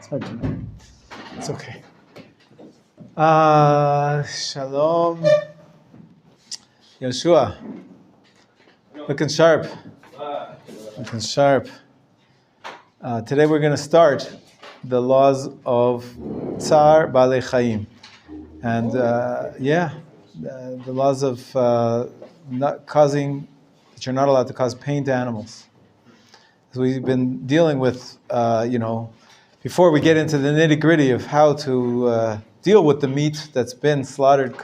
hard to know. It's okay. Shalom. Yeshua. Looking sharp. Looking sharp. Today we're going to start the laws of Tsar Balei Chaim. And the laws of not causing, that you're not allowed to cause pain to animals. So we've been dealing with, before we get into the nitty-gritty of how to deal with the meat that's been slaughtered,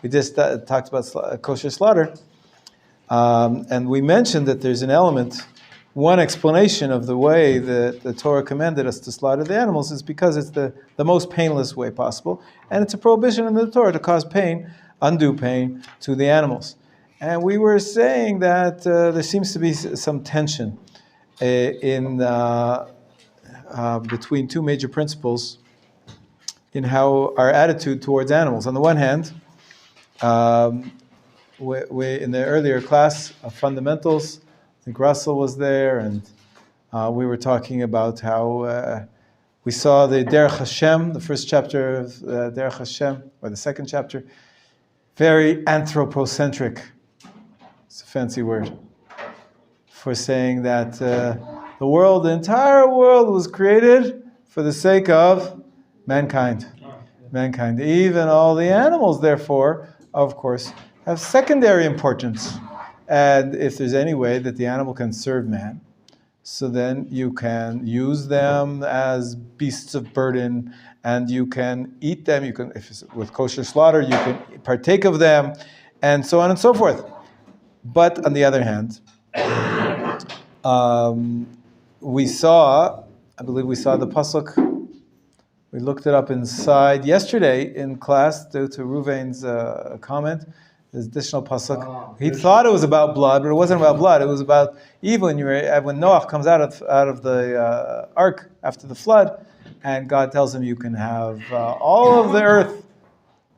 we just talked about kosher slaughter. And we mentioned that there's an element, one explanation of the way that the Torah commanded us to slaughter the animals is because it's the most painless way possible. And it's a prohibition in the Torah to cause pain, undue pain, to the animals. And we were saying that there seems to be some tension in between two major principles in how our attitude towards animals. On the one hand, we in the earlier class of fundamentals, I think Russell was there, and we were talking about how we saw the Derech Hashem, the first chapter of Derech Hashem, or the second chapter, very anthropocentric. It's a fancy word for saying that the entire world was created for the sake of mankind. Mankind. Even all the animals, therefore, of course, have secondary importance. And if there's any way that the animal can serve man, so then you can use them as beasts of burden, and you can eat them. You can, if it's with kosher slaughter, you can partake of them, and so on and so forth. But on the other hand, we saw the pasuk. We looked it up inside yesterday in class due to Ruvain's comment. This additional pasuk. He thought it was about blood, but it wasn't about blood. It was about even when Noah comes out of the ark after the flood, and God tells him, "You can have all of the earth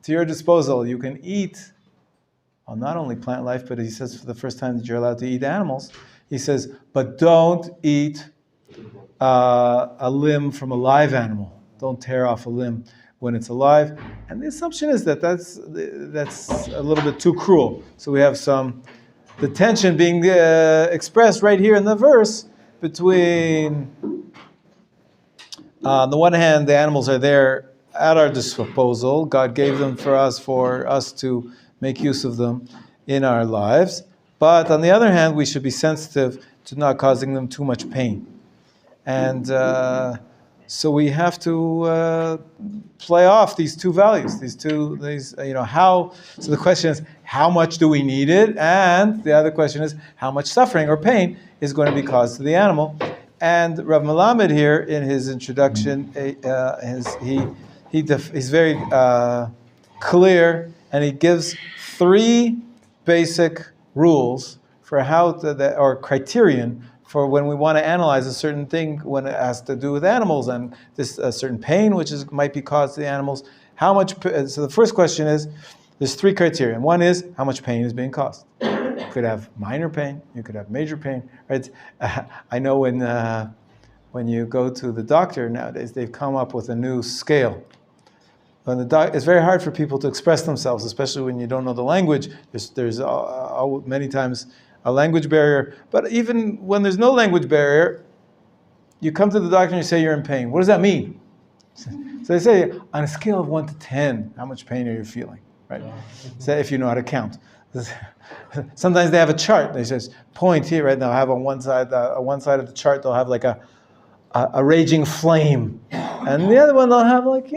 to your disposal. You can eat, well, not only plant life, but he says for the first time that you're allowed to eat animals. He says, but don't eat a limb from a live animal. Don't tear off a limb when it's alive." And the assumption is that that's a little bit too cruel. So we have the tension being expressed right here in the verse between, on the one hand, the animals are there at our disposal. God gave them for us to make use of them in our lives. But on the other hand, we should be sensitive to not causing them too much pain. And so we have to play off these two values. So the question is, how much do we need it? And the other question is, how much suffering or pain is going to be caused to the animal? And Rav Melamed here, in his introduction, he's very clear, and he gives three basic rules for or criterion for when we want to analyze a certain thing when it has to do with animals and this certain pain which might be caused to the animals. So the first question is, there's three criteria. One is how much pain is being caused. You could have minor pain, you could have major pain. Right? I know when you go to the doctor nowadays, they've come up with a new scale. It's very hard for people to express themselves, especially when you don't know the language. There's many times a language barrier. But even when there's no language barrier, you come to the doctor and you say you're in pain. What does that mean? So they say, on a scale of 1 to 10, how much pain are you feeling? Right? So if you know how to count. Sometimes they have a chart. They says, point here, right now, I have on one side of the chart, they'll have like a raging flame. And the other one, they'll have like,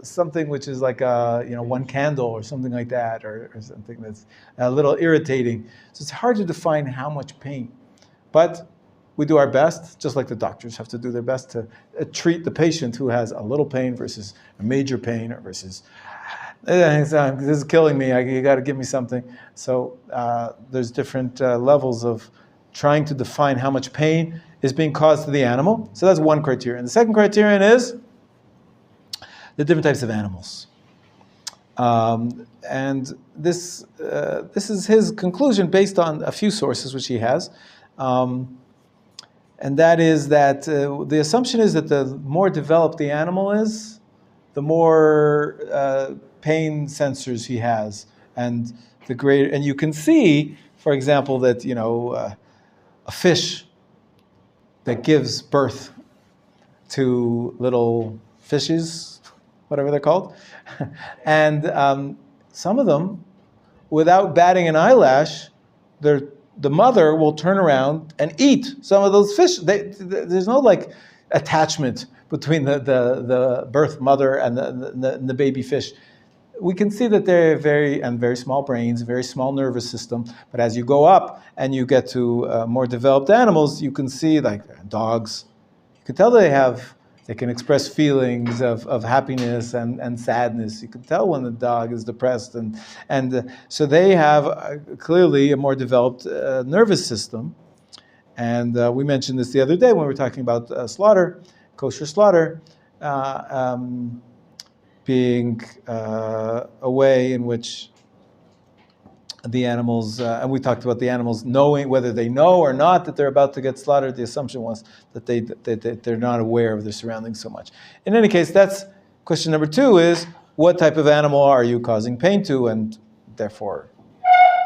something which is like one candle or something like that, or something that's a little irritating. So it's hard to define how much pain. But we do our best, just like the doctors have to do their best to treat the patient who has a little pain versus a major pain, or versus, this is killing me, you got to give me something. So there's different levels of trying to define how much pain is being caused to the animal. So that's one criterion. The second criterion is the different types of animals. And this is his conclusion based on a few sources which he has. and that is that the assumption is that the more developed the animal is, the more pain sensors he has, and the greater. And you can see, for example, that a fish that gives birth to little fishes, whatever they're called, and some of them, without batting an eyelash, the mother will turn around and eat some of those fish. There's no attachment between the birth mother and the baby fish. We can see that they're very small brains, very small nervous system. But as you go up and you get to more developed animals, you can see like dogs. You can tell they can express feelings of happiness and sadness. You can tell when the dog is depressed, and so they have clearly a more developed nervous system. And we mentioned this the other day when we were talking about slaughter, kosher slaughter, being a way in which the animals, and we talked about the animals knowing whether they know or not that they're about to get slaughtered. The assumption was that they're not aware of their surroundings so much. In any case, that's question number 2 is, what type of animal are you causing pain to? And therefore,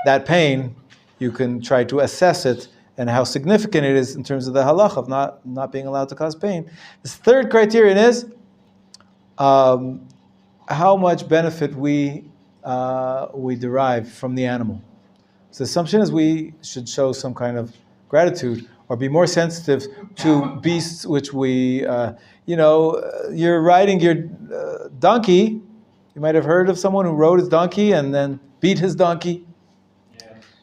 that pain, you can try to assess it and how significant it is in terms of the halach of not being allowed to cause pain. This third criterion is how much benefit we derive from the animal. So the assumption is we should show some kind of gratitude or be more sensitive to beasts which we, you're riding your donkey. You might have heard of someone who rode his donkey and then beat his donkey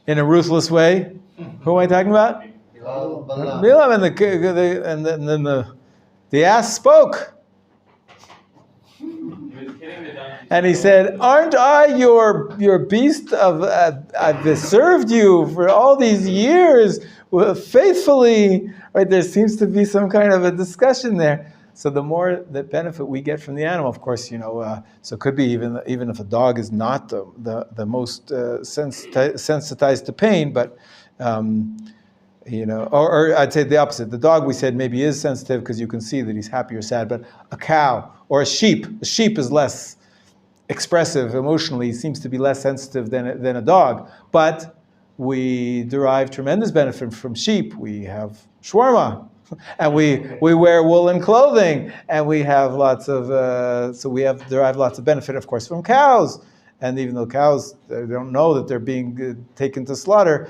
in a ruthless way. Who am I talking about? Bilam, and then the ass spoke. And he said, "Aren't I your beast? I've served you for all these years faithfully." Right? There seems to be some kind of a discussion there. So the more the benefit we get from the animal, of course, so it could be even if a dog is not the most sensitized to pain, but or I'd say the opposite. The dog, we said, maybe is sensitive because you can see that he's happy or sad, but a cow or a sheep is less expressive emotionally, seems to be less sensitive than a dog. But we derive tremendous benefit from sheep. We have shawarma, and we wear woolen clothing, and we have lots of derive lots of benefit, of course, from cows. And even though cows, they don't know that they're being taken to slaughter,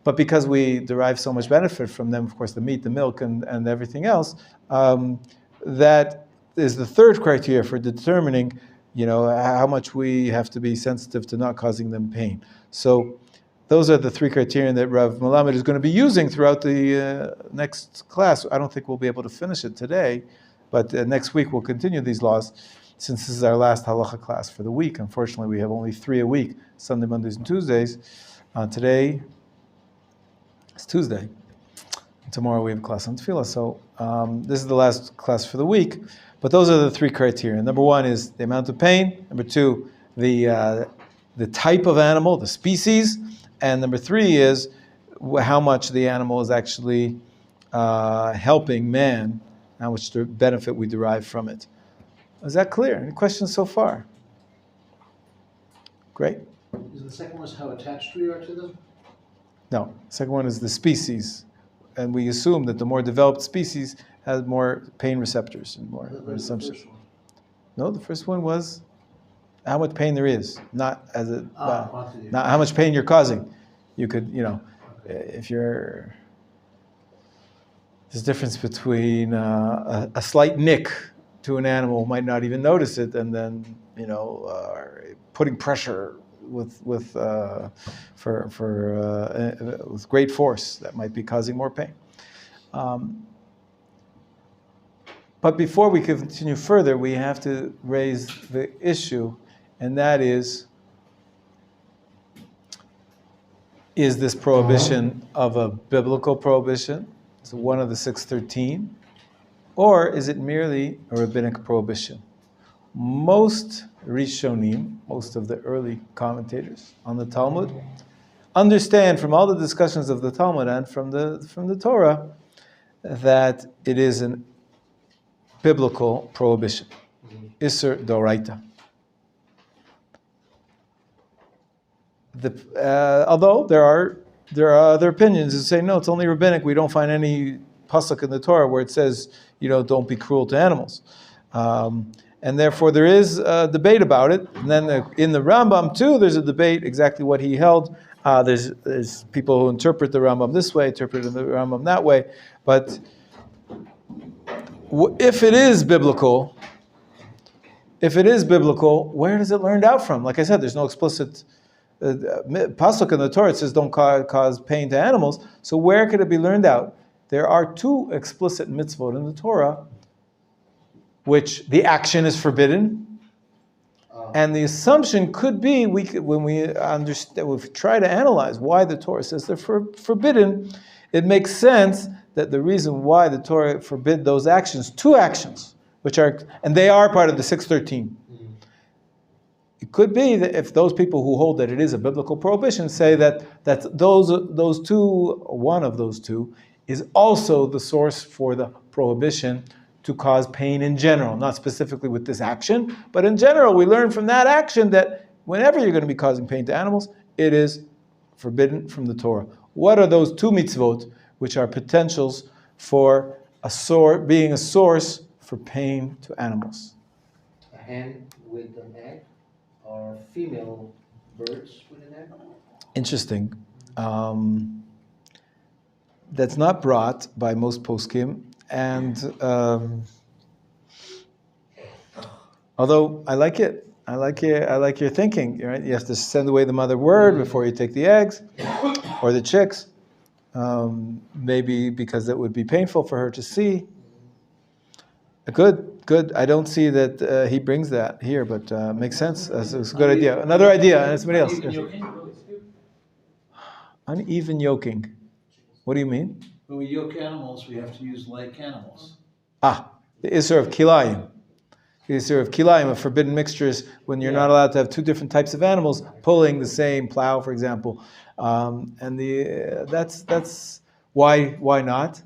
but because we derive so much benefit from them, of course, the meat, the milk, and everything else, that is the third criteria for determining, how much we have to be sensitive to not causing them pain. So those are the 3 criteria that Rav Melamed is going to be using throughout the next class. I don't think we'll be able to finish it today, but next week we'll continue these laws, since this is our last halacha class for the week. Unfortunately, we have only 3 a week, Sunday, Mondays, and Tuesdays. Today, it's Tuesday. Tomorrow we have a class on tefillah. So this is the last class for the week. But those are the 3 criteria. Number 1 is the amount of pain. Number 2, the type of animal, the species. And number 3 is how much the animal is actually helping man, how much benefit we derive from it. Is that clear? Any questions so far? Great. Is the second one how attached we are to them? No. The second one is the species. And we assume that the more developed species has more pain receptors and more assumption. No, the first one was how much pain there is, not not how much pain you're causing. You could, if you're, there's a difference between a slight nick to an animal might not even notice it, and then putting pressure with great force that might be causing more pain. But before we continue further, we have to raise the issue, and that is this prohibition of a biblical prohibition? Is it one of the 613? Or is it merely a rabbinic prohibition? Most Rishonim, most of the early commentators on the Talmud, understand from all the discussions of the Talmud and from the Torah that it is an biblical prohibition. Isser Doraita. Although there are other opinions that say no, it's only rabbinic. We don't find any pasuk in the Torah where it says don't be cruel to animals, and therefore there is a debate about it. And then in the Rambam too, there's a debate exactly what he held. There's people who interpret the Rambam this way, interpret the Rambam that way, but if it is biblical, where does it learned out from? Like I said, there's no explicit pasuk in the Torah. It says don't cause pain to animals. So where could it be learned out? There are two explicit mitzvot in the Torah, which the action is forbidden, and the assumption could be when we try to analyze why the Torah says they're forbidden, it makes sense that the reason why the Torah forbid those actions, two actions, and they are part of the 613. It could be that if those people who hold that it is a biblical prohibition say that those two, one of those two, is also the source for the prohibition to cause pain in general, not specifically with this action, but in general, we learn from that action that whenever you're going to be causing pain to animals, it is forbidden from the Torah. What are those two mitzvot which are potentials for being a source for pain to animals? A hen with an egg, or female birds with an egg? Interesting. That's not brought by most poskim, and although I like it. I like your thinking. Right? You have to send away the mother bird before you take the eggs or the chicks. Maybe because it would be painful for her to see. Good. I don't see that he brings that here, but makes sense. It's a good idea. Another idea, and somebody else. Uneven yoking. What do you mean? When we yoke animals, we have to use like animals. The Isser of Kilayim. The Isser of Kilayim, of forbidden mixtures, when you're not allowed to have two different types of animals pulling the same plow, for example. That's why not?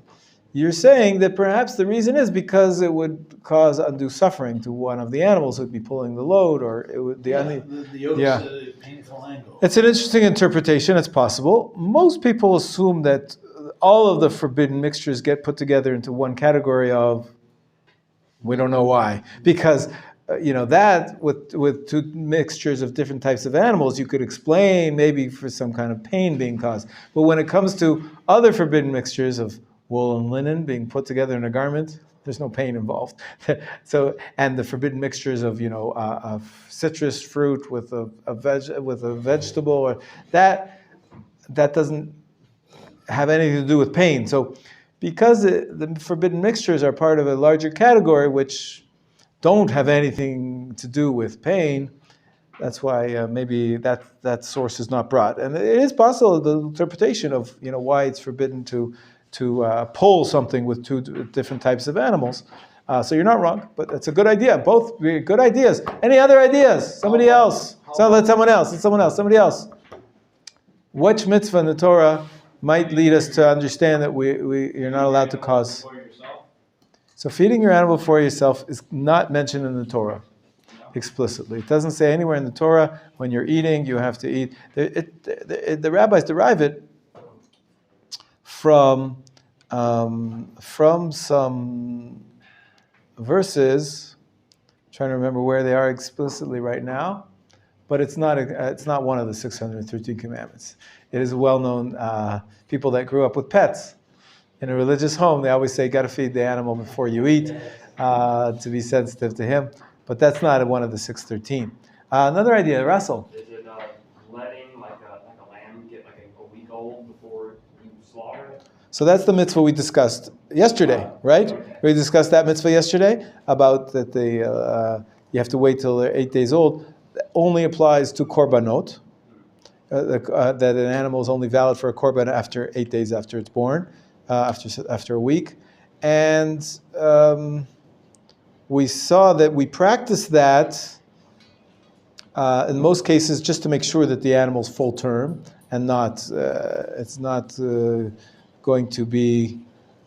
You're saying that perhaps the reason is because it would cause undue suffering to one of the animals who would be pulling the load, or it would The yoke is a painful angle. It's an interesting interpretation. It's possible. Most people assume that all of the forbidden mixtures get put together into one category of, we don't know why, because that with two mixtures of different types of animals, you could explain maybe for some kind of pain being caused. But when it comes to other forbidden mixtures of wool and linen being put together in a garment, there's no pain involved. And the forbidden mixtures of citrus fruit with a vegetable, or that doesn't have anything to do with pain. So because the forbidden mixtures are part of a larger category which don't have anything to do with pain, that's why maybe that source is not brought. And it is possible the interpretation of why it's forbidden to pull something with two different types of animals. So you're not wrong, but it's a good idea. Both good ideas. Any other ideas? Somebody else. Let someone else. Somebody else. Which mitzvah in the Torah might lead us to understand that you're not allowed to cause? So feeding your animal for yourself is not mentioned in the Torah explicitly. It doesn't say anywhere in the Torah when you're eating you have to eat. The rabbis derive it from some verses. I'm trying to remember where they are explicitly right now, but it's not one of the 613 commandments. It is well-known. People that grew up with pets in a religious home, they always say, "Got to feed the animal before you eat," to be sensitive to him. But that's not one of the 613. Another idea, Russell. Is it letting like a lamb get like a week old before you slaughter it? So that's the mitzvah we discussed yesterday, right? We discussed that mitzvah yesterday about that you have to wait till they're 8 days old. That only applies to korbanot. That an animal is only valid for a korban after 8 days after it's born, after a week, and we saw that we practice that in most cases just to make sure that the animal's full term and it's not going to be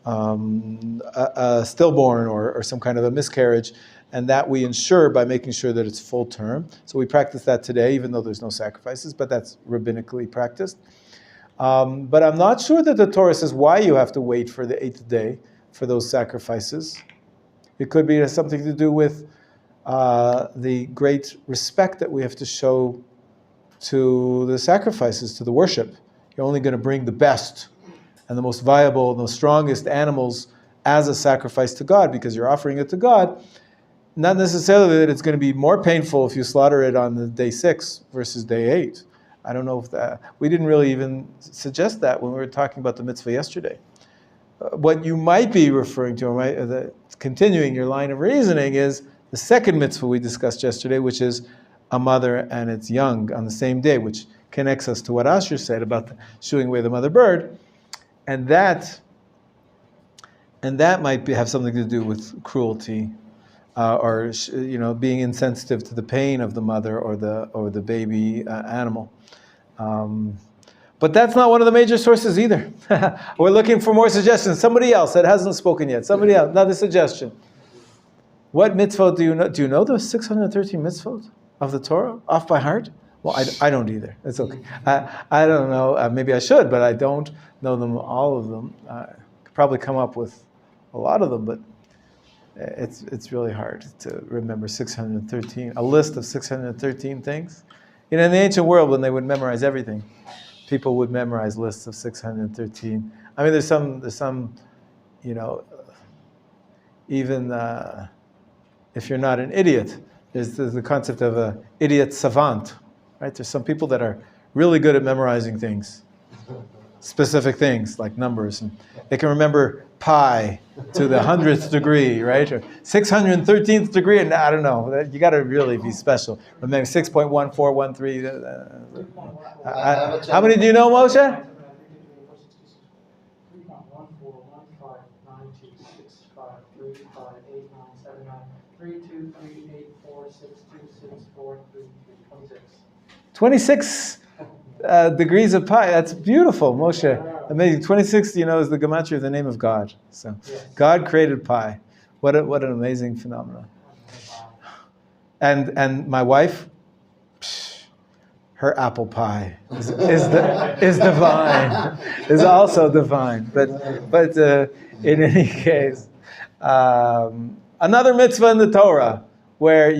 a stillborn or some kind of a miscarriage, and that we ensure by making sure that it's full term. So we practice that today, even though there's no sacrifices, but that's rabbinically practiced. But I'm not sure that the Torah says why you have to wait for the 8th day for those sacrifices. It could be something to do with the great respect that we have to show to the sacrifices, to the worship. You're only going to bring the best and the most viable and the strongest animals as a sacrifice to God because you're offering it to God. Not necessarily that it's going to be more painful if you slaughter it on the day 6 versus day 8. I don't know if that, we didn't really even suggest that when we were talking about the mitzvah yesterday. What you might be referring to, or continuing your line of reasoning, is the second mitzvah we discussed yesterday, which is a mother and its young on the same day, which connects us to what Asher said about shooing away the mother bird. And that might have something to do with cruelty, or being insensitive to the pain of the mother or the baby animal. But that's not one of the major sources either. We're looking for more suggestions. Somebody else that hasn't spoken yet. Somebody else, another suggestion. What mitzvot do you know? Do you know the 613 mitzvot of the Torah off by heart? Well, I don't either. It's okay. I don't know. Maybe I should, but I don't know them, all of them. I could probably come up with a lot of them, but it's really hard to remember 613, a list of 613 things. In the ancient world, when they would memorize everything, people would memorize lists of 613. I mean, there's some, even if you're not an idiot, there's the concept of an idiot savant, right? There's some people that are really good at memorizing things, specific things like numbers, and they can remember pi to the 100th degree, right? Or 613th degree, and I don't know. You got to really be special. Remember 6.1413. How many do you know, Moshe? 26 degrees of pi. That's beautiful, Moshe. Amazing. 26, is the gematria of the name of God. So, God created pi. What an amazing phenomenon. And my wife, her apple pie is divine. Is also divine. But in any case, another mitzvah in the Torah where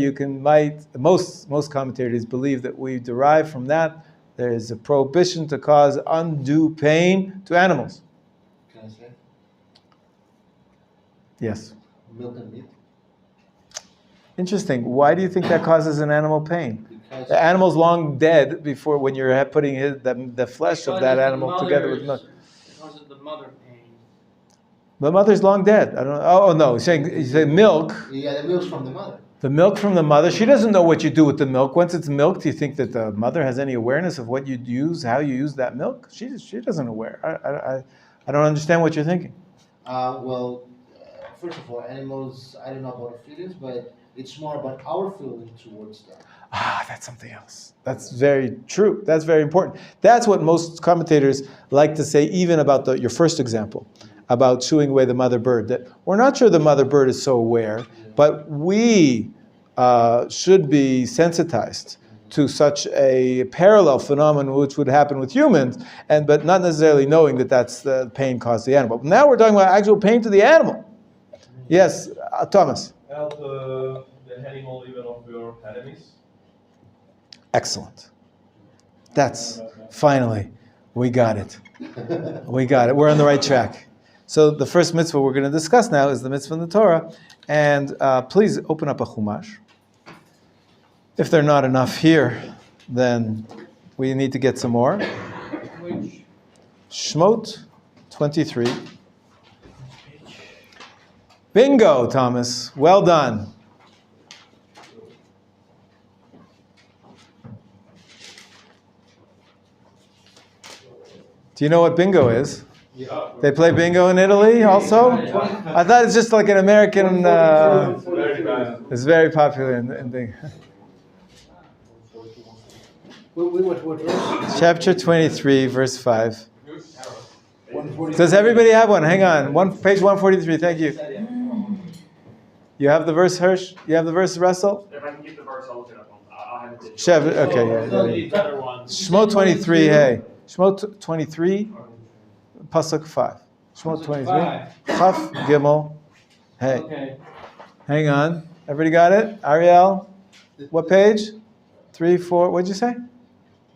most commentators believe that we derive from that. There is a prohibition to cause undue pain to animals. Can I say? Yes. Milk and meat. Interesting. Why do you think that causes an animal pain? Because The animal's long dead before when you're putting the flesh of that animal together with milk. Because of the mother pain. The mother's long dead. I don't know. Oh no, he's saying milk. the milk's from the mother. The milk from the mother. She doesn't know what you do with the milk. Once it's milked, do you think that the mother has any awareness of what you use, how you use that milk? She doesn't aware. I don't understand what you're thinking. First of all, animals, I don't know about our feelings, but it's more about our feeling towards them. That's something else. That's very true. That's very important. That's what most commentators like to say, even about your first example, about shooing away the mother bird. That we're not sure the mother bird is so aware, but we should be sensitized to such a parallel phenomenon which would happen with humans, but not necessarily knowing that that's the pain caused to the animal. Now we're talking about actual pain to the animal. Yes, Thomas. Help the animal even of your enemies. Excellent. That's finally, we got it. We got it. We're on the right track. So the first mitzvah we're going to discuss now is the mitzvah in the Torah. And please open up a chumash. If there are not enough here, then we need to get some more. Shmot 23. Bingo, Thomas. Well done. Do you know what bingo is? Yeah. They play bingo in Italy also? I thought it's just like an American... it's very popular in bingo. What verse? Chapter 23, verse 5. Does everybody have one? Hang on. Page 143. Thank you. You have the verse, Hirsch? You have the verse, Russell? If I can get the verse, I'll look it up. I'll have it digital. Shev, okay. They'll Yeah. need better ones. Shmo 23, hey. Shmo 23, Pasuk 5. Shmo 23, Chaf Gimel, hey. Okay. Hang on. Everybody got it? Ariel? What page? 3, 4, what'd you say?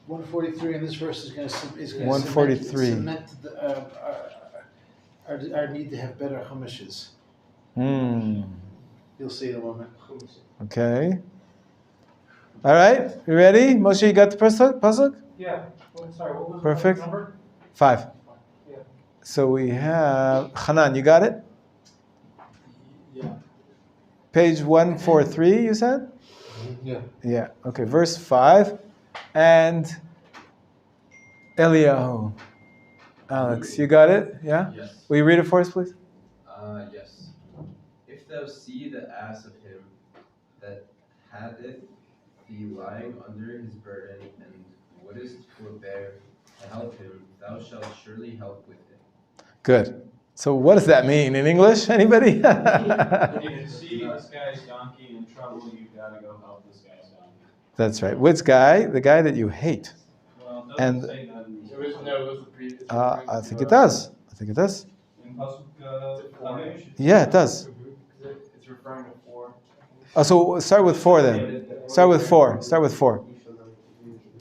143, and this verse is going to 143. cement our need to have better chumishes. You'll see in a moment. Okay. All right. You ready? Moshe, you got the pasuk? Yeah. Sorry, what was Perfect. the number? 5. Yeah. So we have Hanan. You got it? Yeah. Page 143. You said? Yeah. Yeah. Okay. Verse 5, and Eliyahu. Alex, you got it? Yeah. Yes. Will you read it for us, please? Yes. If thou see the ass of him that hatheth thee lying under his burden, and wouldest forbear to help him, thou shalt surely help with him. Good. So what does that mean in English? Anybody? If you see this guy's donkey in trouble, you gotta go help this guy's donkey. That's right. Which guy? The guy that you hate. Well, it And- doesn't say that in There is no the previous. I think it does. I think it does. in Pasuk Lamesh. Yeah, it does. It's referring to 4. Oh, so start with 4 then. Start with 4. Start with 4.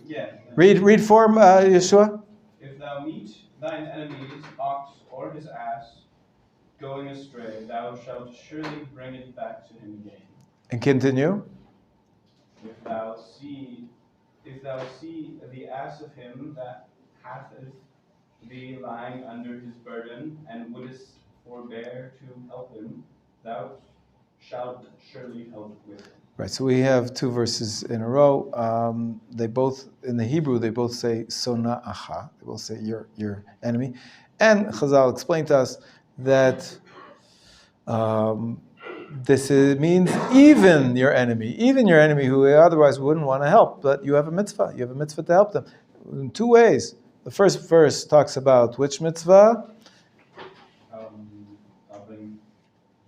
Yeah. Read 4, Yeshua. If thou meet thine enemy's ox or his ass going astray, thou shalt surely bring it back to him again. And continue. If thou see the ass of him that hatheth thee lying under his burden, and wouldest forbear to help him, thou shalt surely help with him. Right. So we have 2 verses in a row. They both, in the Hebrew, they both say "sona acha." They both say your enemy. And Chazal explained to us that means even your enemy who otherwise wouldn't want to help, but you have a mitzvah. You have a mitzvah to help them in 2 ways. The first verse talks about which mitzvah? Helping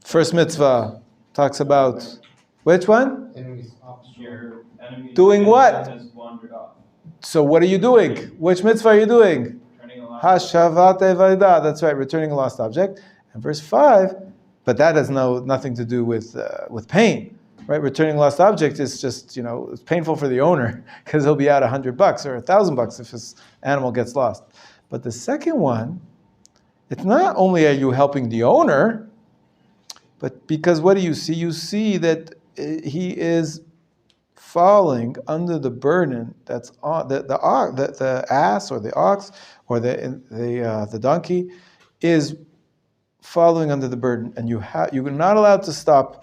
First mitzvah talks about which one? your enemy Doing what? has wandered off. So what are you doing? Which mitzvah are you doing? Turning a lost Hashavat evada. That's right, returning a lost object. And verse 5, but that has nothing to do with pain, right? Returning a lost object is just, it's painful for the owner because he'll be out $100 or $1,000 if his animal gets lost. But the second one, it's not only are you helping the owner, but because what do you see? You see that he is falling under the burden that's on the ass or the ox or the donkey is following under the burden, and you're not allowed to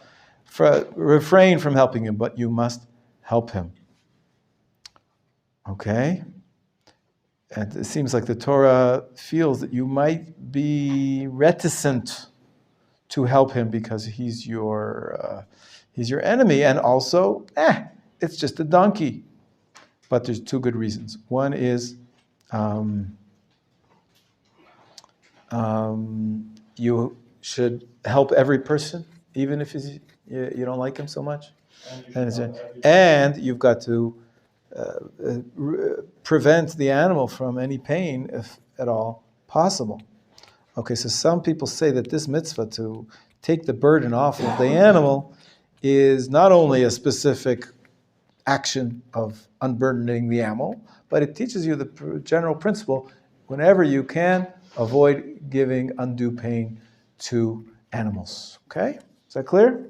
refrain from helping him, but you must help him. Okay? And it seems like the Torah feels that you might be reticent to help him because he's your enemy, and also, it's just a donkey. But there's 2 good reasons. One is you should help every person, even if you don't like him so much. And you've got to prevent the animal from any pain, if at all possible. Okay, so some people say that this mitzvah to take the burden off of the animal is not only a specific action of unburdening the animal, but it teaches you the general principle: whenever you can, avoid giving undue pain to animals. Okay, is that clear?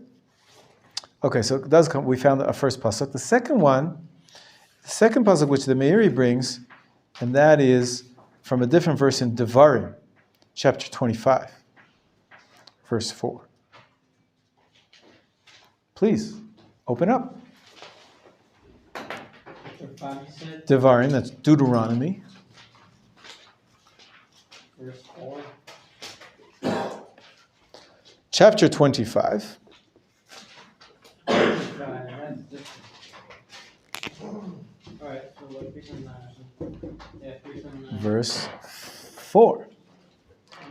Okay, so it does come. We found a first pasuk. The second pasuk which the Meiri brings, and that is from a different verse in Devarim, chapter 25, verse 4. Please open up. Devarim, that's Deuteronomy. Verse 4. Chapter 25. Alright, so what if we can, Verse 4.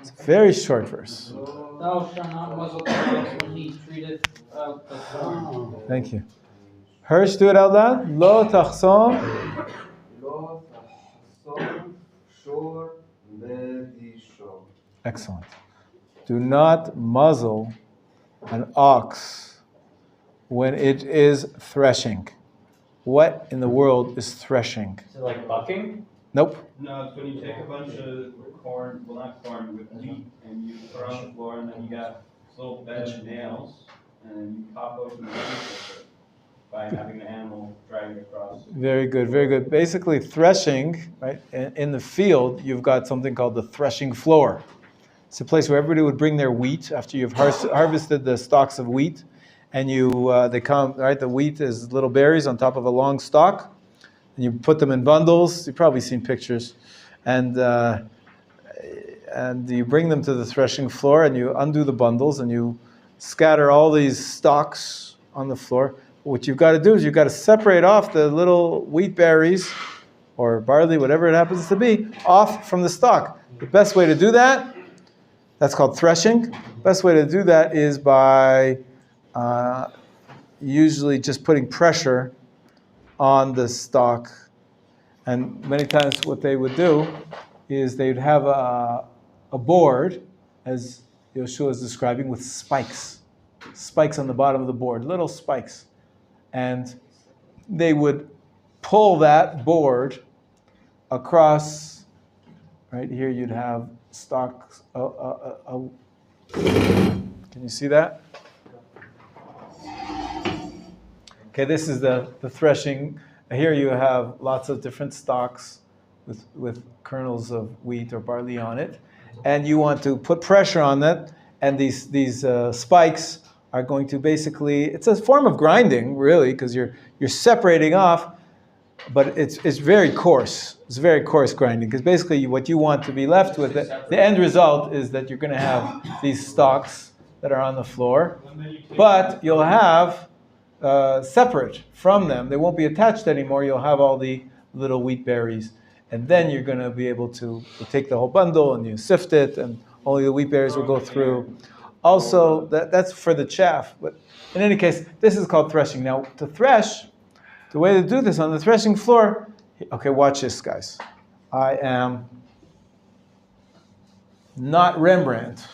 It's a very short verse. Thou shalt not muzzle the ox when he treateth out the corn. Thank you. Hirsch, do it out loud. Lo tachsom. לא תחסום שור בדישו. Excellent. Do not muzzle an ox when it is threshing. What in the world is threshing? Is it like bucking? Nope. No, it's when you take a bunch of corn, well not corn, with wheat, and you throw it on the floor, and then you got this little bed of nails, and you pop open the wheat with it by having the animal drag it across. Very good, very good. Basically, threshing, right? In the field, you've got something called the threshing floor. It's a place where everybody would bring their wheat after you've harvested the stalks of wheat, and they come, right? The wheat is little berries on top of a long stalk, and you put them in bundles. You've probably seen pictures, and you bring them to the threshing floor, and you undo the bundles, and you scatter all these stalks on the floor. What you've got to do is you've got to separate off the little wheat berries or barley, whatever it happens to be, off from the stalk. The best way to do that, that's called threshing. Best way to do that is by usually just putting pressure on the stalk. And many times what they would do is they would have a board, as Yeshua is describing, with spikes. Spikes on the bottom of the board, little spikes. And they would pull that board across, right here you'd have stalks. Can you see that? Okay, this is the threshing. Here you have lots of different stalks with kernels of wheat or barley on it. And you want to put pressure on that, and these spikes are going to basically, it's a form of grinding, really, because you're separating off, but it's very coarse. It's very coarse grinding, because basically what you want to be left with, the end result is that you're going to have these stalks that are on the floor, but you'll have separate from them. They won't be attached anymore. You'll have all the little wheat berries, and then you're going to be able to take the whole bundle and you sift it, and only the wheat berries will go through. Also, that's for the chaff. But in any case, this is called threshing. Now, to thresh, the way to do this on the threshing floor, okay, watch this, guys. I am not Rembrandt.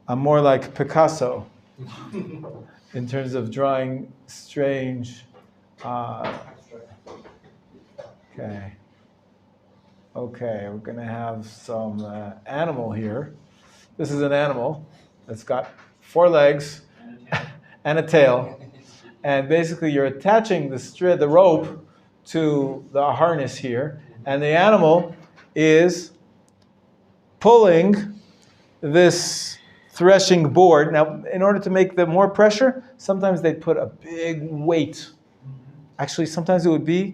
I'm more like Picasso in terms of drawing strange. Okay, we're going to have some animal here. This is an animal that's got 4 legs and a tail. And basically you're attaching the rope to the harness here. And the animal is pulling this threshing board. Now, in order to make the more pressure, sometimes they put a big weight. Actually, sometimes it would be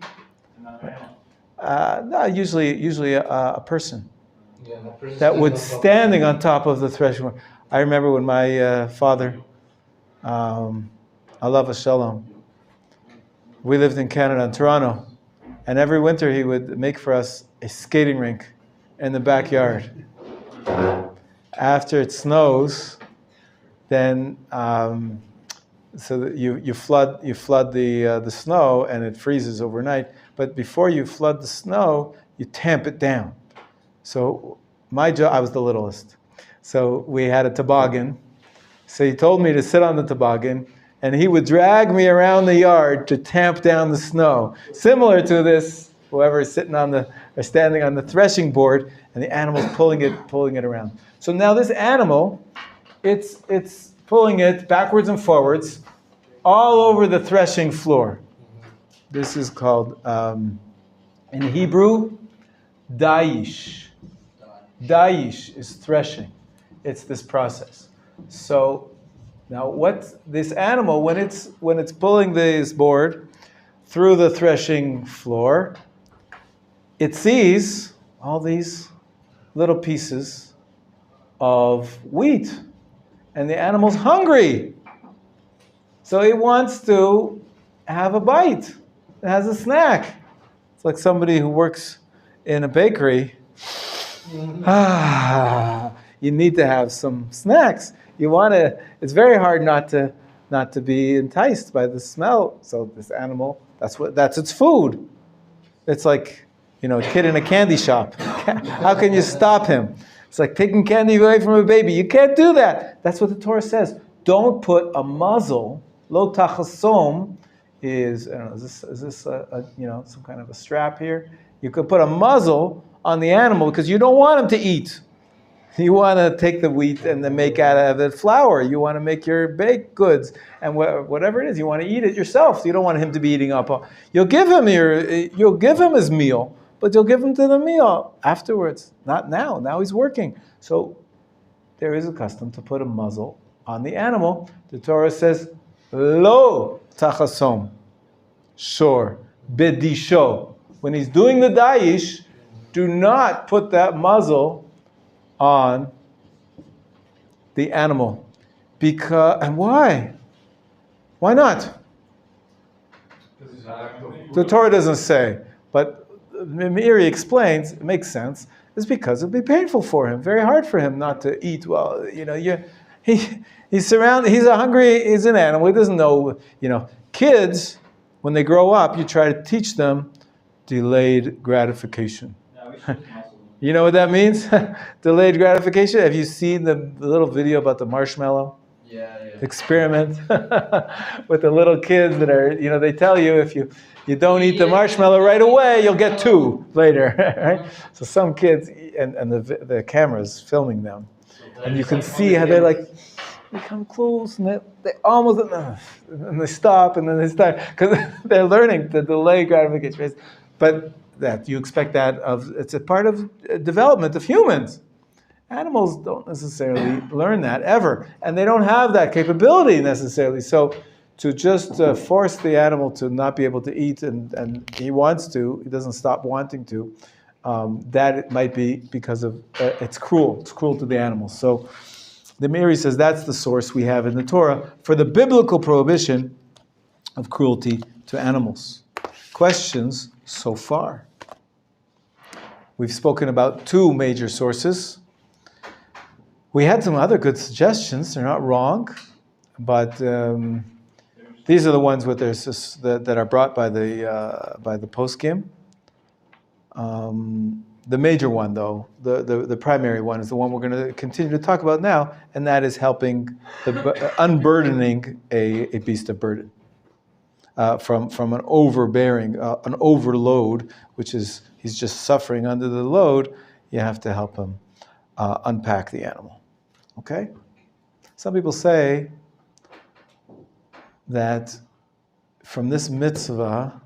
no, usually a person that would standing on top of the threshing board. I remember when my father, Alav Shalom, we lived in Canada, in Toronto, and every winter he would make for us a skating rink in the backyard. After it snows, then so that you flood the snow and it freezes overnight. But before you flood the snow, you tamp it down. So my job, I was the littlest. So we had a toboggan. So he told me to sit on the toboggan, and he would drag me around the yard to tamp down the snow. Similar to this, whoever is sitting or standing on the threshing board, and the animal's pulling it around. So now this animal, it's pulling it backwards and forwards all over the threshing floor. This is called, in Hebrew, daish. Daish is threshing. It's this process. So now what this animal, when it's pulling this board through the threshing floor, it sees all these little pieces of wheat. And the animal's hungry. So it wants to have a bite. It has a snack. It's like somebody who works in a bakery You need to have some snacks. You want to. It's very hard not to be enticed by the smell. So this animal, that's its food. It's like, a kid in a candy shop. How can you stop him? It's like taking candy away from a baby. You can't do that. That's what the Torah says. Don't put a muzzle. Lo tachasom is, I don't know, is this some kind of a strap here? You could put a muzzle on the animal because you don't want him to eat. You want to take the wheat and then make out of it flour. You want to make your baked goods and whatever it is. You want to eat it yourself. So you don't want him to be eating up. You'll give him his meal, but you'll give him to the meal afterwards. Not now. Now he's working. So there is a custom to put a muzzle on the animal. The Torah says, lo tachasom, shor, bedisho. When he's doing the dayish, do not put that muzzle on the animal. And why? Why not? The Torah doesn't say, but Meir explains, it makes sense, it's because it'd be painful for him, very hard for him not to eat well. He's an animal, he doesn't know, kids, when they grow up, you try to teach them delayed gratification. You know what that means? Delayed gratification? Have you seen the little video about the marshmallow? Yeah. Experiment with the little kids that are, they tell you if you don't eat the marshmallow right away, you'll get 2 later, right? So some kids, and the camera's filming them, and you can see how they come close, and they almost, and they stop, and then they start, because they're learning to delay gratification. But that you expect it's a part of development of humans. Animals don't necessarily learn that ever, and they don't have that capability necessarily. So to just force the animal to not be able to eat, and he wants to, he doesn't stop wanting to, that it might be because of it's cruel. It's cruel to the animals. So the Meir says that's the source we have in the Torah for the biblical prohibition of cruelty to animals. Questions so far? We've spoken about 2 major sources. We had some other good suggestions. They're not wrong, but these are the ones that are brought by the poskim. The major one, though, the primary one, is the one we're going to continue to talk about now, and that is helping unburdening a beast of burden from an overbearing, an overload, which is he's just suffering under the load. You have to help him unpack the animal. Okay? Some people say that from this mitzvah,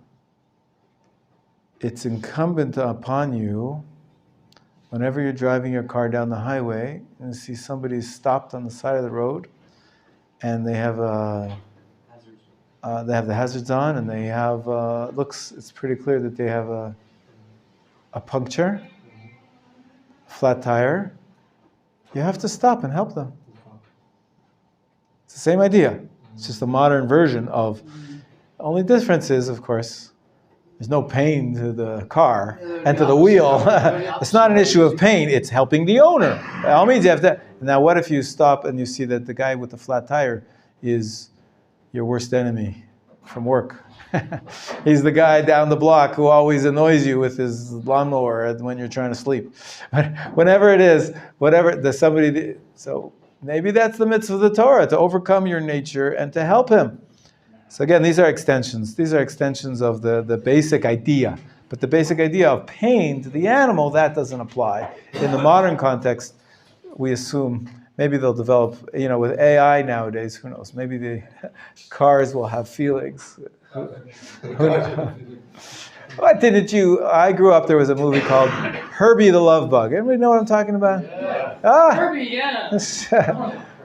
it's incumbent upon you, whenever you're driving your car down the highway and you see somebody stopped on the side of the road, and they have the hazards on, and they have it's pretty clear that they have a puncture, a flat tire. You have to stop and help them. It's the same idea. It's just a modern version of. The only difference is, of course, there's no pain to the car and to the wheel. It's not an issue of pain. It's helping the owner. By all means, you have to. Now, what if you stop and you see that the guy with the flat tire is your worst enemy from work? He's the guy down the block who always annoys you with his lawnmower when you're trying to sleep. Whenever it is, so maybe that's the mitzvah of the Torah, to overcome your nature and to help him. So again, these are extensions. These are extensions of the basic idea. But the basic idea of pain to the animal, that doesn't apply. In the modern context, we assume maybe they'll develop, with AI nowadays, who knows, maybe the cars will have feelings. What didn't you? I grew up. There was a movie called Herbie the Love Bug. Everybody know what I'm talking about? Yeah. Herbie, yeah.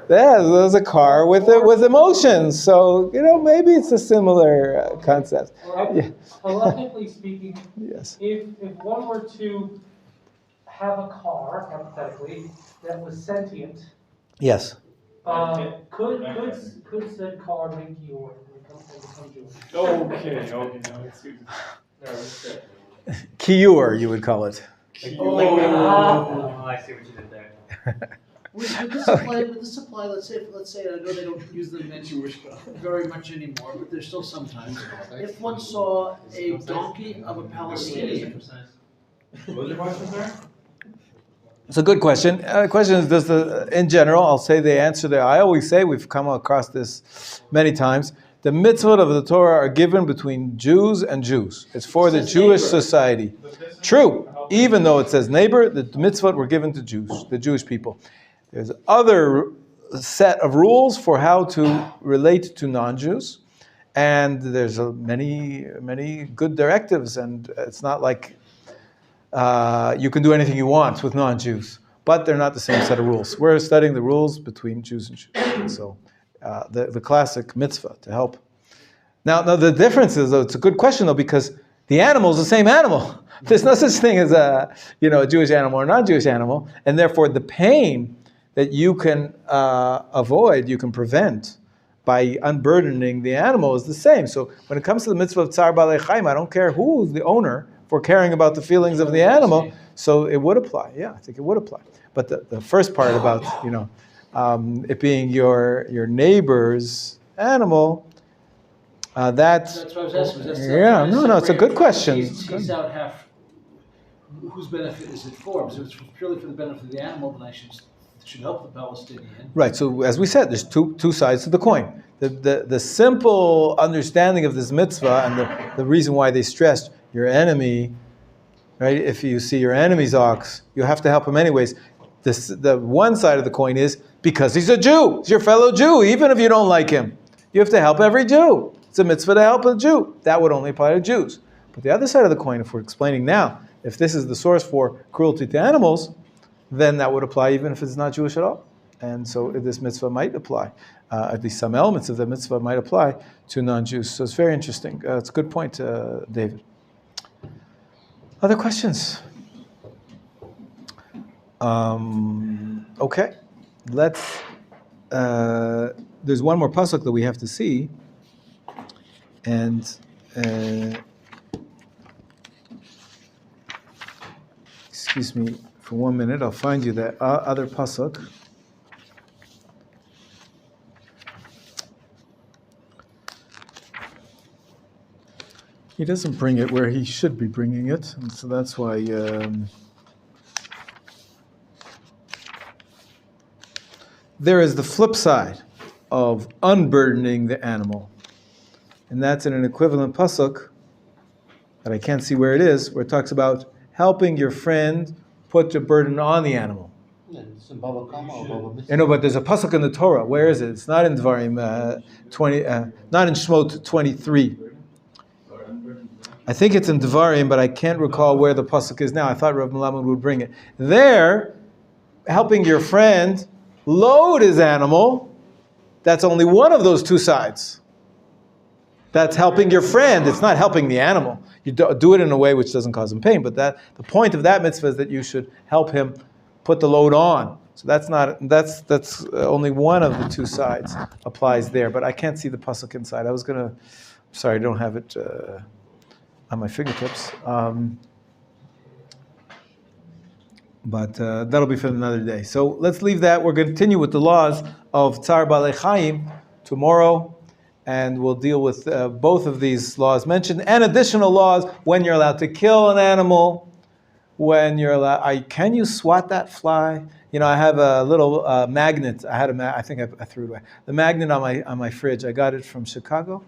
Yeah, there was a car with emotions. So maybe it's a similar concept. Yeah. Logically speaking, yes. If one were to have a car, hypothetically, that was sentient, Yes. could said car make you become yours? Okay, no, it's good. Kiur, you would call it. Oh, I see what you did there. Would this apply, let's say, I know they don't use them very much anymore, but there's still sometimes. If one saw a donkey of a Palestinian, What was your question, sir? It's a good question. The question is, in general, I'll say the answer there. I always say, we've come across this many times, the mitzvot of the Torah are given between Jews and Jews. It's for the Jewish society. True. Even though it says neighbor, the mitzvot were given to Jews, the Jewish people. There's other set of rules for how to relate to non-Jews. And there's many good directives. And it's not like you can do anything you want with non-Jews. But they're not the same set of rules. We're studying the rules between Jews and Jews. So the classic mitzvah to help. Now the difference is, though, it's a good question, though, because the animal is the same animal. There's no such thing as a Jewish animal or non-Jewish animal. And therefore the pain that you can avoid, you can prevent by unburdening the animal is the same. So when it comes to the mitzvah of Tzar Balei Chaim, I don't care who's the owner for caring about the feelings of the animal, so it would apply. Yeah, I think it would apply. But the first part about it being your neighbor's animal, that's what I was asking. It's a good question. Tease out half, whose benefit is it for? Because if it's purely for the benefit of the animal, then I should help the Palestinian. Right. So as we said, there's two sides to the coin. The simple understanding of this mitzvah and the reason why they stressed your enemy, right? If you see your enemy's ox, you have to help him anyways. The one side of the coin is because he's a Jew. He's your fellow Jew, even if you don't like him. You have to help every Jew. It's a mitzvah to help a Jew. That would only apply to Jews. But the other side of the coin, if we're explaining now, if this is the source for cruelty to animals, then that would apply even if it's not Jewish at all. And so this mitzvah might apply. At least some elements of the mitzvah might apply to non-Jews. So it's very interesting. It's a good point, David. Other questions? Okay. Let's... there's one more pasuk that we have to see. And... excuse me for 1 minute. I'll find you that other pasuk. He doesn't bring it where he should be bringing it, and so that's why. There is the flip side of unburdening the animal, and that's in an equivalent pasuk that I can't see where it is, where it talks about helping your friend put the burden on the animal. It's in Baba Kama or Baba Mitzvah. I know, but there's a pasuk in the Torah. Where is it? It's not in Dvarim 20, not in Shemot 23. I think it's in Dvarim, but I can't recall where the pasuk is now. I thought Rav Melamed would bring it. There, helping your friend load his animal, that's only one of those two sides. That's helping your friend. It's not helping the animal. You do it in a way which doesn't cause him pain, but the point of that mitzvah is that you should help him put the load on. So that's only one of the two sides applies there, but I can't see the pasuk inside. Sorry, I don't have it on my fingertips. But that'll be for another day. So let's leave that. We're going to continue with the laws of Tzar Balei Chaim tomorrow, and we'll deal with both of these laws mentioned and additional laws when you're allowed to kill an animal, when you're allowed. Can you swat that fly? I have a little magnet. I think I threw it away. The magnet on my fridge. I got it from Chicago.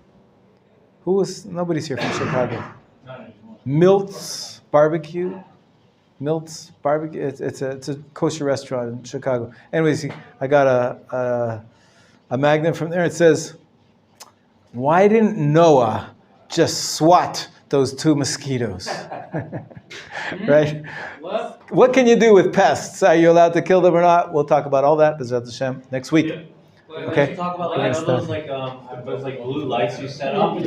Nobody's here from Chicago. Milt's Barbecue. Milt's Barbecue. It's a kosher restaurant in Chicago. Anyways, I got a magnet from there. It says, "Why didn't Noah just swat those two mosquitoes?" Right? What can you do with pests? Are you allowed to kill them or not? We'll talk about all that, B'ezrat Hashem, next week. Okay. Talk about those blue lights you set up.